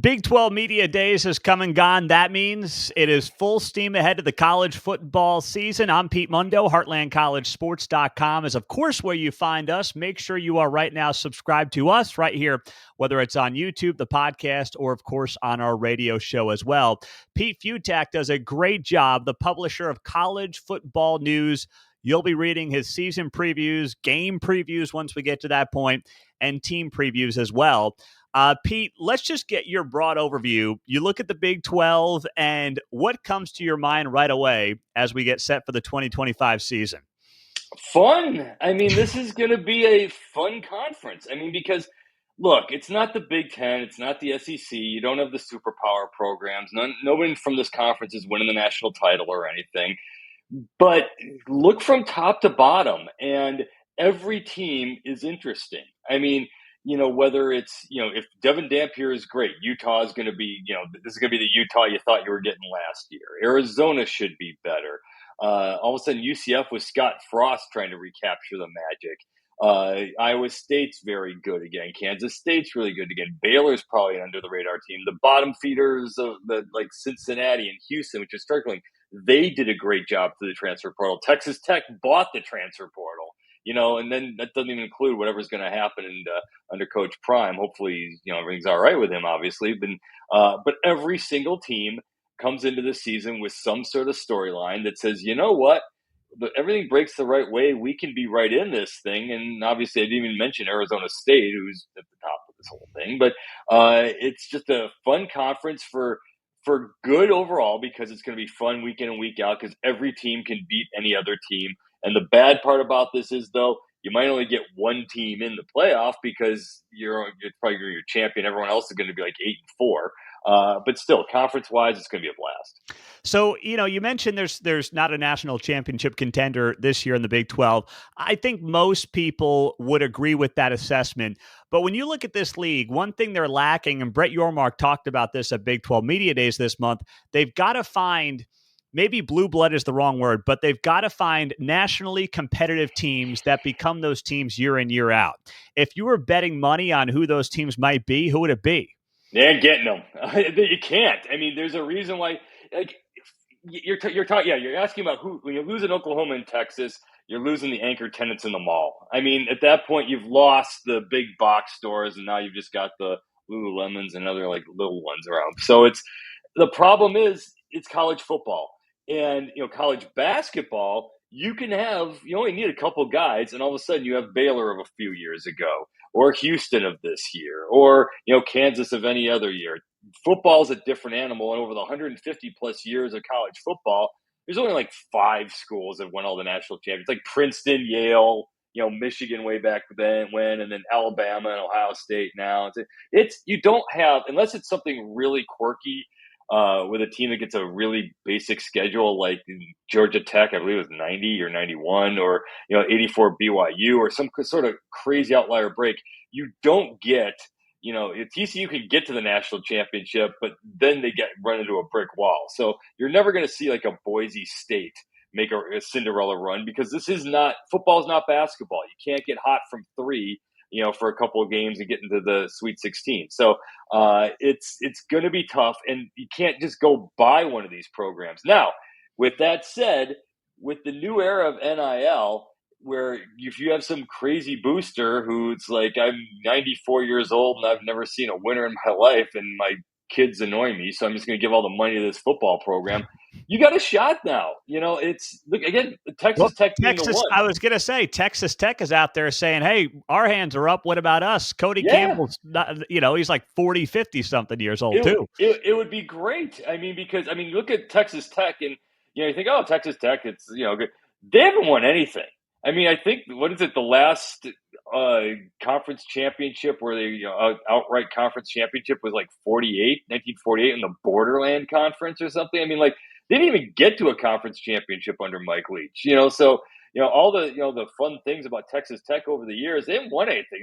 Big 12 Media Days has come and gone. That means it is full steam ahead to the college football season. I'm Pete Mundo, HeartlandCollegeSports.com is, of course, where you find us. Make sure you are right now subscribed to us right here, whether it's on YouTube, the podcast, or, of course, on our radio show as well. Pete Fiutak does a great job, the publisher of college football news. You'll be reading his season previews, game previews once we get to that point, and team previews as well. Pete, let's just get your broad overview. You look at the Big 12, and what comes to your mind right away as we get set for the 2025 season? Fun. I mean, this is going to be a fun conference. I mean, because, look, it's not the Big Ten. It's not the SEC. You don't have the superpower programs. Nobody from this conference is winning the national title or anything. But look from top to bottom, and every team is interesting. I mean, whether it's, if Devin Dampier is great, Utah is going to be, this is going to be the Utah you thought you were getting last year. Arizona should be better. All of a sudden, UCF with Scott Frost trying to recapture the magic. Iowa State's very good again. Kansas State's really good again. Baylor's probably an under-the-radar team. The bottom feeders of like Cincinnati and Houston, which is struggling, they did a great job through the transfer portal. Texas Tech bought the transfer portal. And then that doesn't even include whatever's going to happen under Coach Prime. Hopefully, everything's all right with him, obviously. But every single team comes into the season with some sort of storyline that says, you know what, everything breaks the right way. We can be right in this thing. And obviously, I didn't even mention Arizona State, who's at the top of this whole thing. But it's just a fun conference for good overall, because it's going to be fun week in and week out, because every team can beat any other team. And the bad part about this is, though, you might only get one team in the playoff because you're probably your champion. Everyone else is going to be like 8-4. But still, conference-wise, it's going to be a blast. So, you mentioned there's not a national championship contender this year in the Big 12. I think most people would agree with that assessment. But when you look at this league, one thing they're lacking, and Brett Yormark talked about this at Big 12 Media Days this month, they've got to find, maybe blue blood is the wrong word, but they've got to find nationally competitive teams that become those teams year in, year out. If you were betting money on who those teams might be, who would it be? They ain't getting them. You can't. I mean, there's a reason why. Like, you're talking. Yeah, you're asking about who. When you lose in Oklahoma and Texas, you're losing the anchor tenants in the mall. I mean, at that point, you've lost the big box stores, and now you've just got the Lululemons and other like little ones around. So the problem is it's college football. And, college basketball, you only need a couple guys, and all of a sudden you have Baylor of a few years ago, or Houston of this year, or, Kansas of any other year. Football is a different animal, and over the 150 plus years of college football, there's only like 5 schools that won all the national champions, like Princeton, Yale, Michigan way back then, and then Alabama and Ohio State now. You don't have, unless it's something really quirky, with a team that gets a really basic schedule, like Georgia Tech, I believe it was 90 or 91, or 84 BYU, or some sort of crazy outlier break. You don't get, TCU can get to the national championship, but then they run into a brick wall. So you're never going to see like a Boise State make a Cinderella run, because football is not basketball. You can't get hot from 3. For a couple of games and get into the Sweet 16. So it's going to be tough, and you can't just go buy one of these programs. Now, with that said, with the new era of NIL, where if you have some crazy booster who's like, I'm 94 years old and I've never seen a winner in my life, and my kids annoy me, so I'm just going to give all the money to this football program. You got a shot now. Look again, Texas Tech being the one. I was going to say, Texas Tech is out there saying, hey, our hands are up. What about us? Cody Campbell's not, he's like 40, 50 something years old too. It would be great. I mean, because, look at Texas Tech, and, you think, oh, Texas Tech, it's, good. They haven't won anything. I mean, I think, what is it, the last conference championship where they, outright conference championship was like 1948 in the Borderland Conference or something. I mean, like, they didn't even get to a conference championship under Mike Leach, so, all the, the fun things about Texas Tech over the years, they haven't won anything.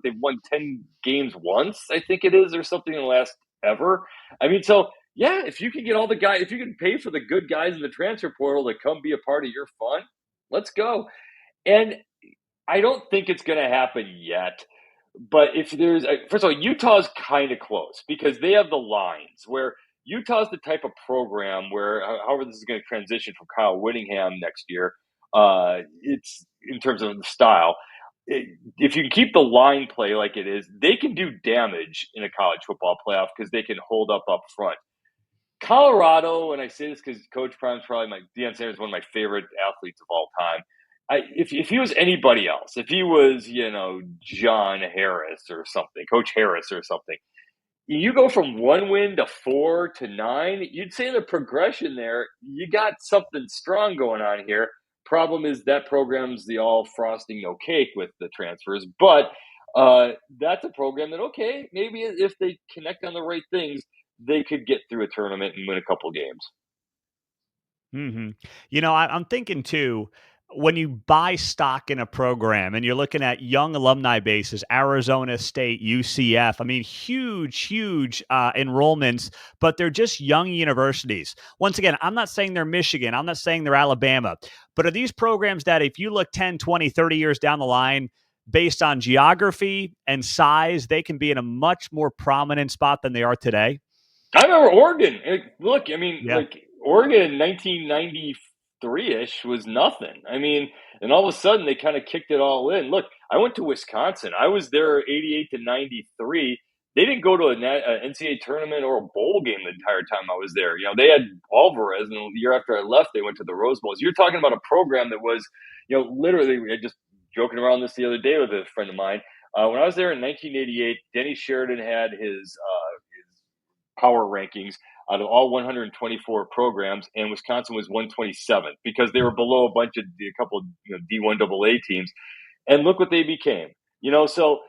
They've won 10 games once, I think it is, or something in the last ever. I mean, so, yeah, if you can get all the guys, if you can pay for the good guys in the transfer portal to come be a part of your fun, let's go. And I don't think it's going to happen yet, But if there's, first of all, Utah's kind of close because they have the lines where Utah's the type of program where, however, this is going to transition from Kyle Whittingham next year. It's in terms of the style. If you can keep the line play like it is, they can do damage in a college football playoff because they can hold up front. Colorado, and I say this because Coach Prime's probably Deion Sanders is one of my favorite athletes of all time. If he was anybody else, if he was, John Harris or something, Coach Harris or something, you go from 1 win to 4 to 9, you'd say the progression there, you got something strong going on here. Problem is that program's the all frosting no cake with the transfers, but that's a program that, okay, maybe if they connect on the right things, they could get through a tournament and win a couple games. I'm thinking too, when you buy stock in a program and you're looking at young alumni bases, Arizona State, UCF, I mean, huge enrollments, but they're just young universities. Once again, I'm not saying they're Michigan. I'm not saying they're Alabama. But are these programs that if you look 10, 20, 30 years down the line, based on geography and size, they can be in a much more prominent spot than they are today? I remember Oregon. Look, I mean, Yeah. Oregon in 1993-ish was nothing. I mean, and all of a sudden they kind of kicked it all in. Look, I went to Wisconsin. I was there 88 to 93. They didn't go to an NCAA tournament or a bowl game the entire time I was there. They had Alvarez, and the year after I left, they went to the Rose Bowls. You're talking about a program that was, literally, I just joking around this the other day with a friend of mine. When I was there in 1988, Denny Sheridan had his power rankings out of all 124 programs, and Wisconsin was 127th because they were below a couple of D1 AA teams. And look what they became. So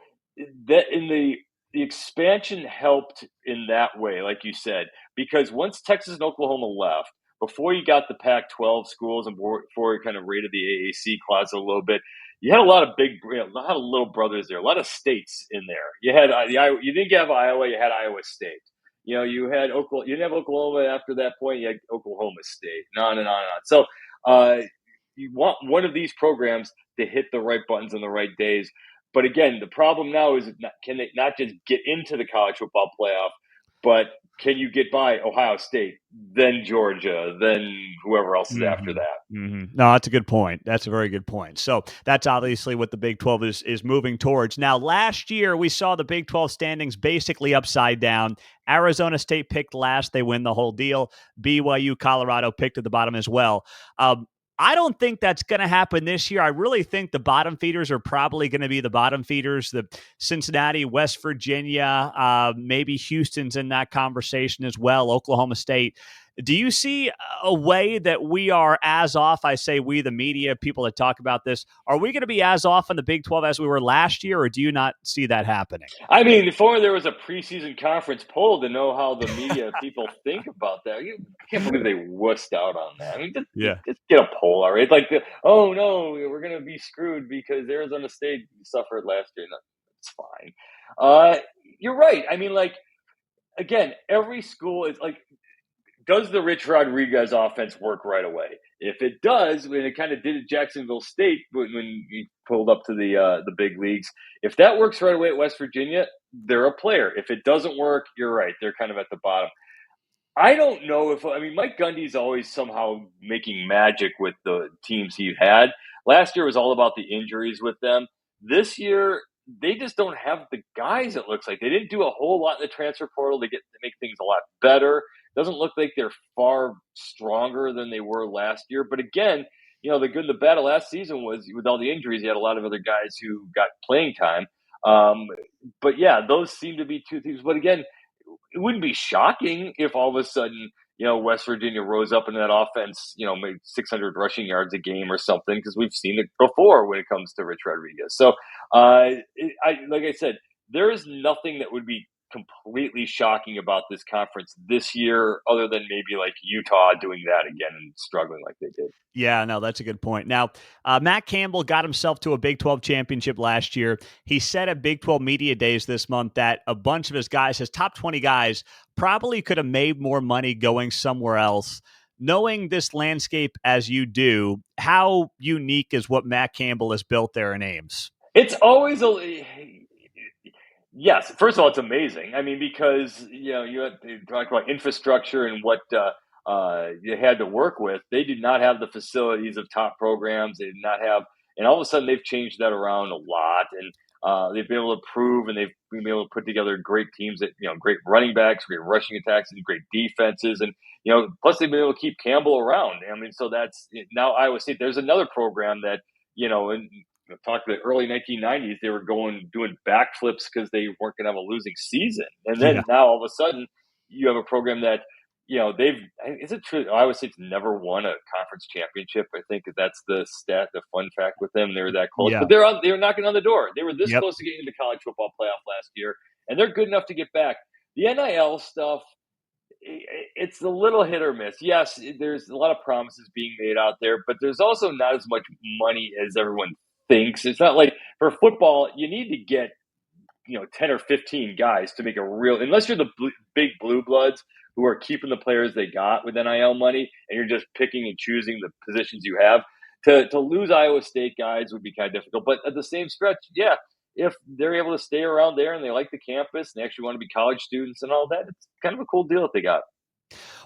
that in the expansion helped in that way, like you said, because once Texas and Oklahoma left, before you got the Pac-12 schools and before you kind of raided the AAC closet a little bit, you had a lot of a lot of little brothers there, a lot of states in there. You had you didn't have Iowa, you had Iowa State. You had Oklahoma. You didn't have Oklahoma after that point. You had Oklahoma State. And on and on and on. So you want one of these programs to hit the right buttons on the right days. But again, the problem now is can they not just get into the college football playoff, but can you get by Ohio State, then Georgia, then whoever else is after that? No, that's a good point. That's a very good point. So that's obviously what the Big 12 is moving towards. Now, last year, we saw the Big 12 standings basically upside down. Arizona State picked last. They win the whole deal. BYU, Colorado picked at the bottom as well. I don't think that's going to happen this year. I really think the bottom feeders are probably going to be the bottom feeders, the Cincinnati, West Virginia, maybe Houston's in that conversation as well, Oklahoma State. Do you see a way that we are as off? I say we, the media, people that talk about this, are we going to be as off in the Big 12 as we were last year, or do you not see that happening? I mean, if only there was a preseason conference poll to know how the media people think about that. I can't believe they wussed out on that. I mean, just get a poll already. It's like, oh no, we're going to be screwed because Arizona State suffered last year. No, it's fine. You're right. I mean, again, every school is like, does the Rich Rodriguez offense work right away? If it does, when it kind of did at Jacksonville State when he pulled up to the big leagues, if that works right away at West Virginia, they're a player. If it doesn't work, you're right. They're kind of at the bottom. I don't know Mike Gundy's always somehow making magic with the teams he had. Last year was all about the injuries with them. This year, they just don't have the guys, it looks like. They didn't do a whole lot in the transfer portal to make things a lot better. Doesn't look like they're far stronger than they were last year. But again, the good and the bad of last season was with all the injuries, you had a lot of other guys who got playing time. But yeah, those seem to be two teams. But again, it wouldn't be shocking if all of a sudden, West Virginia rose up in that offense, maybe 600 rushing yards a game or something, because we've seen it before when it comes to Rich Rodriguez. So, like I said, there is nothing that would be completely shocking about this conference this year, other than maybe like Utah doing that again and struggling like they did. Yeah, no, that's a good point. Now, Matt Campbell got himself to a Big 12 championship last year. He said at Big 12 Media Days this month that a bunch of his guys, his top 20 guys, probably could have made more money going somewhere else. Knowing this landscape as you do, how unique is what Matt Campbell has built there in Ames? It's always Yes, first of all, it's amazing. I mean, because you had to talk about infrastructure and what you had to work with. They did not have the facilities of top programs. They did not have, and all of a sudden they've changed that around a lot, and they've been able to prove, and they've been able to put together great teams that great running backs, great rushing attacks, and great defenses, and plus they've been able to keep Campbell around. I mean, so that's now Iowa State. There's another program that and talk to the early 1990s, they were doing backflips because they weren't going to have a losing season. And Yeah. then now all of a sudden, you have a program that, is it true? Iowa State's never won a conference championship. I think that's the fun fact with them. They were that close, Yeah. but they were knocking on the door. They were this Yep. close to getting into the college football playoff last year, and they're good enough to get back. The NIL stuff, it's a little hit or miss. Yes, there's a lot of promises being made out there, but there's also not as much money as everyone thinks. It's not like for football, you need to get 10 or 15 guys to make a real, unless you're the big blue bloods who are keeping the players they got with NIL money and you're just picking and choosing the positions you have. To lose Iowa State guys would be kind of difficult, but at the same stretch, yeah, if they're able to stay around there and they like the campus and they actually want to be college students and all that, it's kind of a cool deal that they got.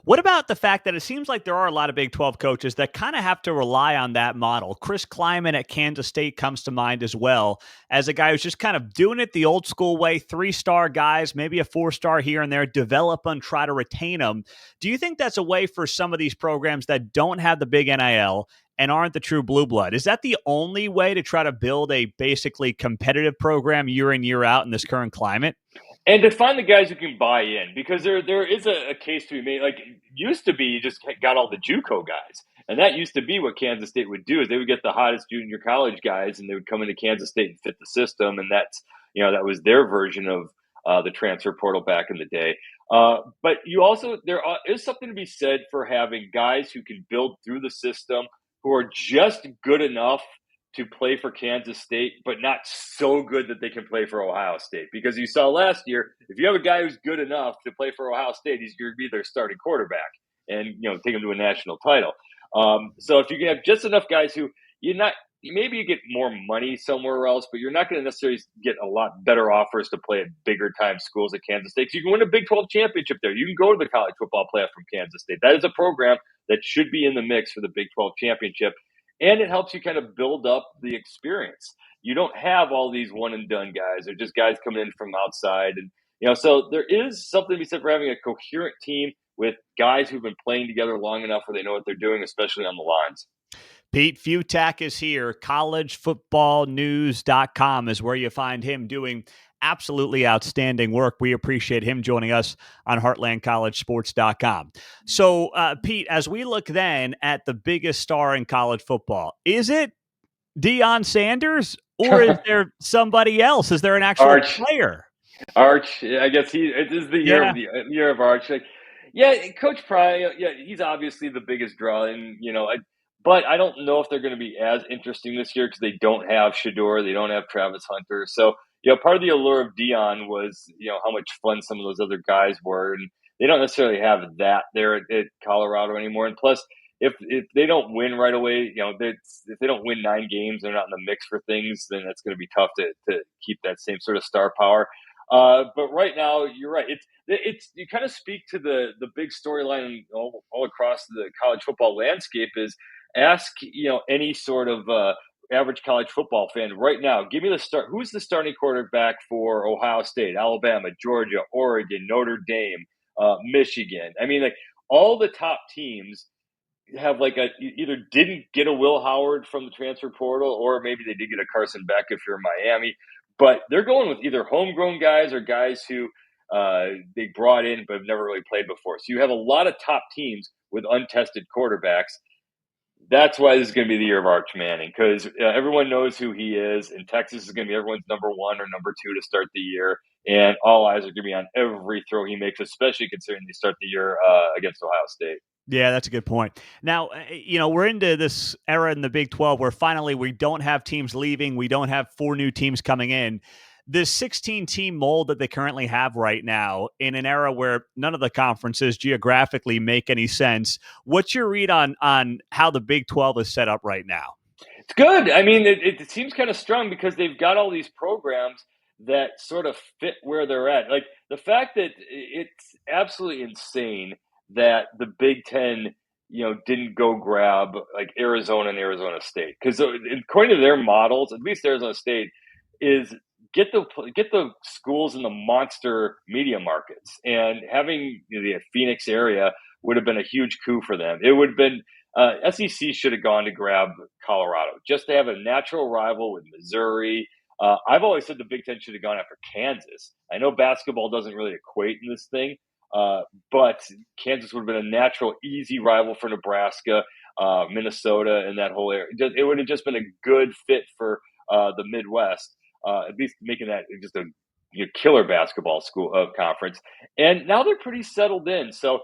What about the fact that it seems like there are a lot of Big 12 coaches that kind of have to rely on that model? Chris Kleiman at Kansas State comes to mind as well as a guy who's just kind of doing it the old school way, 3-star guys, maybe a 4-star here and there, develop and try to retain them. Do you think that's a way for some of these programs that don't have the big NIL and aren't the true blue blood? Is that the only way to try to build a basically competitive program year in, year out in this current climate? And to find the guys who can buy in, because there is a case to be made. Like, it used to be, you just got all the JUCO guys, and that used to be what Kansas State would do. Is they would get the hottest junior college guys, and they would come into Kansas State and fit the system, and that's that was their version of the transfer portal back in the day. But you also is something to be said for having guys who can build through the system, who are just good enough to play for Kansas State, but not so good that they can play for Ohio State. Because you saw last year, if you have a guy who's good enough to play for Ohio State, he's going to be their starting quarterback and take them to a national title. So if you can have just enough guys who maybe you get more money somewhere else, but you're not going to necessarily get a lot better offers to play at bigger time schools at Kansas State. You can win a Big 12 championship there. You can go to the college football playoff from Kansas State. That is a program that should be in the mix for the Big 12 championship. And it helps you kind of build up the experience. You don't have all these one and done guys. They're just guys coming in from outside. And, so there is something to be said for having a coherent team with guys who've been playing together long enough where they know what they're doing, especially on the lines. Pete Fiutak is here. Collegefootballnews.com is where you find him doing absolutely outstanding work. We appreciate him joining us on HeartlandCollegeSports.com. So, Pete, as we look then at the biggest star in college football, is it Deion Sanders or is there somebody else? Is there an actual player? Arch, I guess it is the year of Arch. Like, Coach Pry, he's obviously the biggest draw, and but I don't know if they're going to be as interesting this year because they don't have Shedeur, they don't have Travis Hunter. So part of the allure of Deion was how much fun some of those other guys were, and they don't necessarily have that there at Colorado anymore. And plus, if they don't win right away, if they don't win 9 games, they're not in the mix for things. Then that's going to be tough to keep that same sort of star power. But right now, you're right. It's you kind of speak to the big storyline all across the college football landscape. Is ask any sort of average college football fan right now. Give me the start. Who's the starting quarterback for Ohio State, Alabama, Georgia, Oregon, Notre Dame, Michigan? I mean, like all the top teams have either didn't get a Will Howard from the transfer portal, or maybe they did get a Carson Beck if you're Miami. But they're going with either homegrown guys or guys who they brought in but have never really played before. So you have a lot of top teams with untested quarterbacks. That's why this is going to be the year of Arch Manning, because everyone knows who he is, and Texas is going to be everyone's number 1 or number 2 to start the year, and all eyes are going to be on every throw he makes, especially considering they start the year against Ohio State. Yeah, that's a good point. Now, we're into this era in the Big 12 where finally we don't have teams leaving. We don't have 4 new teams coming in. This 16-team mold that they currently have right now in an era where none of the conferences geographically make any sense. What's your read on how the Big 12 is set up right now? It's good. I mean, it seems kind of strong because they've got all these programs that sort of fit where they're at. Like the fact that it's absolutely insane that the Big Ten, didn't go grab like Arizona and Arizona State, because according to their models, at least Arizona State is get the schools in the monster media markets, and having the Phoenix area would have been a huge coup for them. It would have been SEC should have gone to grab Colorado just to have a natural rival with Missouri. I've always said the Big Ten should have gone after Kansas. I know basketball doesn't really equate in this thing, but Kansas would have been a natural, easy rival for Nebraska, Minnesota, and that whole area. It would have just been a good fit for the Midwest, at least making that just a killer basketball school conference. And now they're pretty settled in. So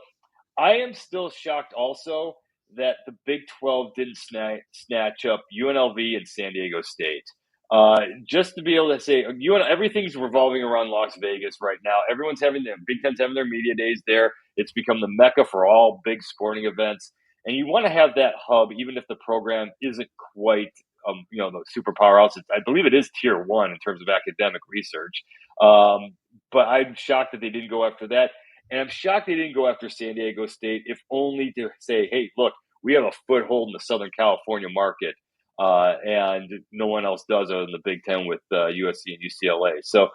I am still shocked also that the Big 12 didn't snatch up UNLV and San Diego State. Just to be able to say, everything's revolving around Las Vegas right now. Everyone's having Big Ten's having their media days there. It's become the mecca for all big sporting events. And you want to have that hub, even if the program isn't quite, the super powerhouse. I believe it is tier 1 in terms of academic research. But I'm shocked that they didn't go after that. And I'm shocked they didn't go after San Diego State, if only to say, hey, look, we have a foothold in the Southern California market, and no one else does other than the Big Ten with USC and UCLA. So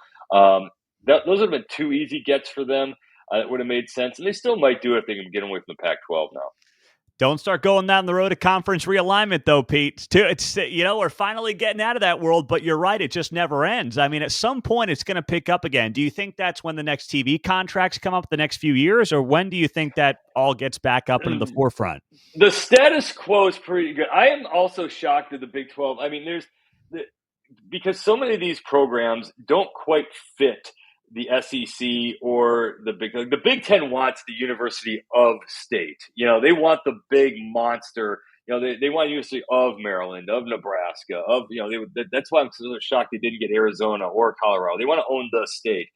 those have been two easy gets for them. It would have made sense. And they still might do it if they can get away from the Pac-12 now. Don't start going down the road to conference realignment, though, Pete. It's we're finally getting out of that world, but you're right. It just never ends. I mean, at some point, it's going to pick up again. Do you think that's when the next TV contracts come up the next few years, or when do you think that all gets back up into the forefront? The status quo is pretty good. I am also shocked at the Big 12. I mean, because so many of these programs don't quite fit the SEC or the Big Ten wants the University of State. They want the big monster. They want University of Maryland, of Nebraska, that's why I'm so shocked they didn't get Arizona or Colorado. They want to own the state.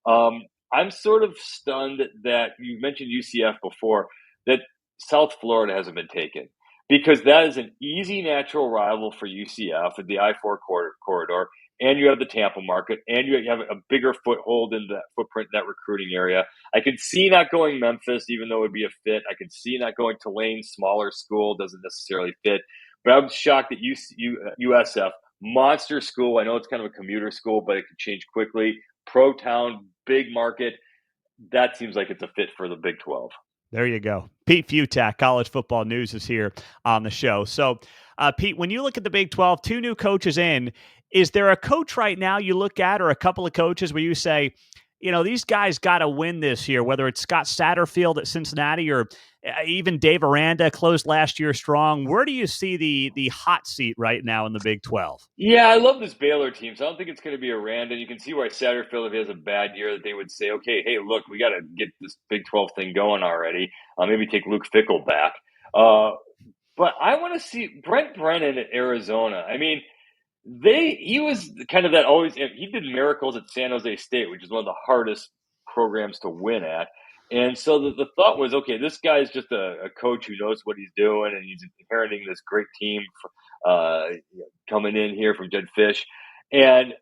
I'm sort of stunned that you mentioned UCF before, that South Florida hasn't been taken, because that is an easy natural rival for UCF at the I-4 corridor. And you have the Tampa market, and you have a bigger foothold in that footprint in that recruiting area. I can see not going Memphis, even though it would be a fit. I can see not going Tulane, smaller school, doesn't necessarily fit. But I'm shocked that USF, monster school. I know it's kind of a commuter school, but it can change quickly. Pro town, big market. That seems like it's a fit for the Big 12. There you go. Pete Fiutak, College Football News, is here on the show. So, Pete, when you look at the Big 12, 2 new coaches in, is there a coach right now you look at, or a couple of coaches where you say, these guys got to win this year, whether it's Scott Satterfield at Cincinnati or even Dave Aranda closed last year strong? Where do you see the hot seat right now in the Big 12? Yeah, I love this Baylor team, so I don't think it's going to be Aranda. You can see why Satterfield, if he has a bad year, that they would say, okay, hey, look, we got to get this Big 12 thing going already. Maybe take Luke Fickell back. But I want to see Brent Brennan at Arizona. I mean, he was kind of that always. He did miracles at San Jose State, which is one of the hardest programs to win at. And so the thought was, okay, this guy is just a coach who knows what he's doing, and he's inheriting this great team coming in here from Jed Fish. And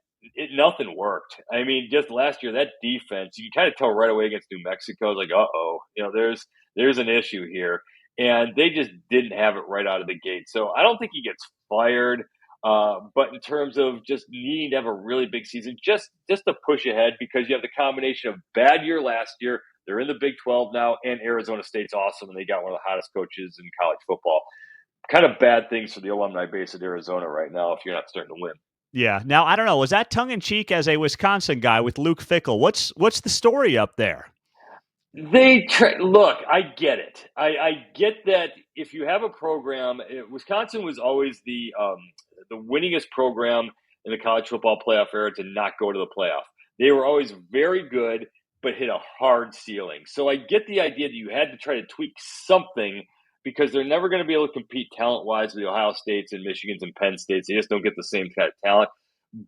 nothing worked. I mean, just last year, that defense, you can kind of tell right away against New Mexico, like, uh-oh, there's an issue here. And they just didn't have it right out of the gate. So I don't think he gets fired. But in terms of just needing to have a really big season, just to push ahead, because you have the combination of bad year last year, they're in the Big 12 now, and Arizona State's awesome, and they got one of the hottest coaches in college football. Kind of bad things for the alumni base at Arizona right now if you're not starting to win. Yeah. Now, I don't know. Was that tongue-in-cheek as a Wisconsin guy with Luke Fickell? What's the story up there? Look, I get it. I get that if you have a program, Wisconsin was always the winningest program in the college football playoff era to not go to the playoff. They were always very good, but hit a hard ceiling. So I get the idea that you had to try to tweak something, because they're never going to be able to compete talent-wise with the Ohio States and Michigans and Penn States. They just don't get the same kind of talent.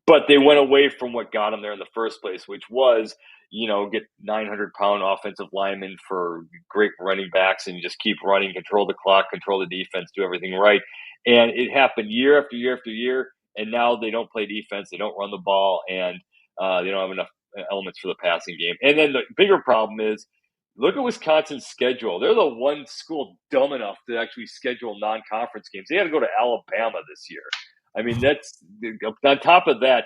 But they went away from what got them there in the first place, which was, get 900-pound offensive linemen for great running backs and just keep running, control the clock, control the defense, do everything right. And it happened year after year after year, and now they don't play defense, they don't run the ball, and They don't have enough elements for the passing game. And then the bigger problem is, look at Wisconsin's schedule. They're the one school dumb enough to actually schedule non-conference games. They had to go to Alabama this year. I mean, that's on top of that.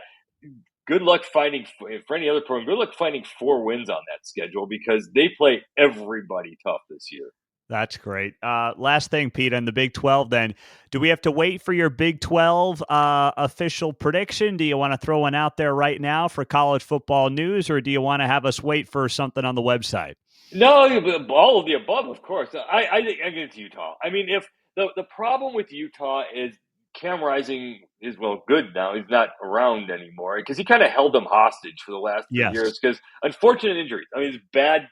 Good luck finding, for any other program, good luck finding 4 wins on that schedule, because they play everybody tough this year. That's great. Last thing, Pete, on the Big 12 then, do we have to wait for your Big 12 official prediction? Do you want to throw one out there right now for college football news, or do you want to have us wait for something on the website? No, all of the above, of course. I think I get it's Utah. I mean, if the problem with Utah is Cam Rising is, well, good now. He's not around anymore because he kind of held them hostage for the last 3 Yes. years because unfortunate injuries. I mean, it's bad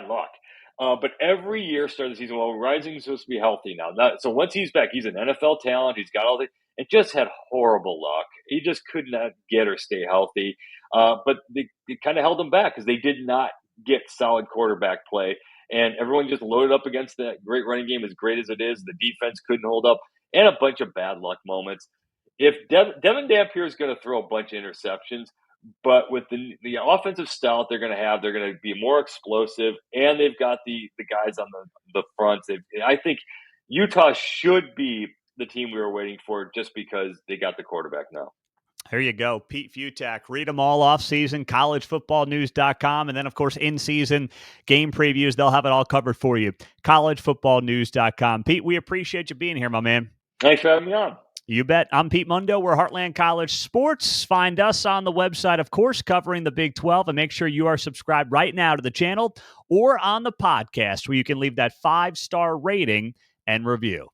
luck. But every year, start of the season, well, Rising's supposed to be healthy now. So once he's back, he's an NFL talent. He's got all the, and just had horrible luck. He just could not get or stay healthy. But they kind of held him back because they did not get solid quarterback play. And everyone just loaded up against that great running game, as great as it is. The defense couldn't hold up, and a bunch of bad luck moments. If Devin Dampier is going to throw a bunch of interceptions, but with the offensive style they're going to be more explosive, and they've got the guys on the fronts. I think Utah should be the team we were waiting for, just because they got the quarterback now. There you go. Pete Fiutak. Read them all off season, collegefootballnews.com. And then, of course, in season game previews. They'll have it all covered for you. collegefootballnews.com. Pete, we appreciate you being here, my man. Thanks for having me on. You bet. I'm Pete Mundo. We're Heartland College Sports. Find us on the website, of course, covering the Big 12. And make sure you are subscribed right now to the channel or on the podcast, where you can leave that 5-star rating and review.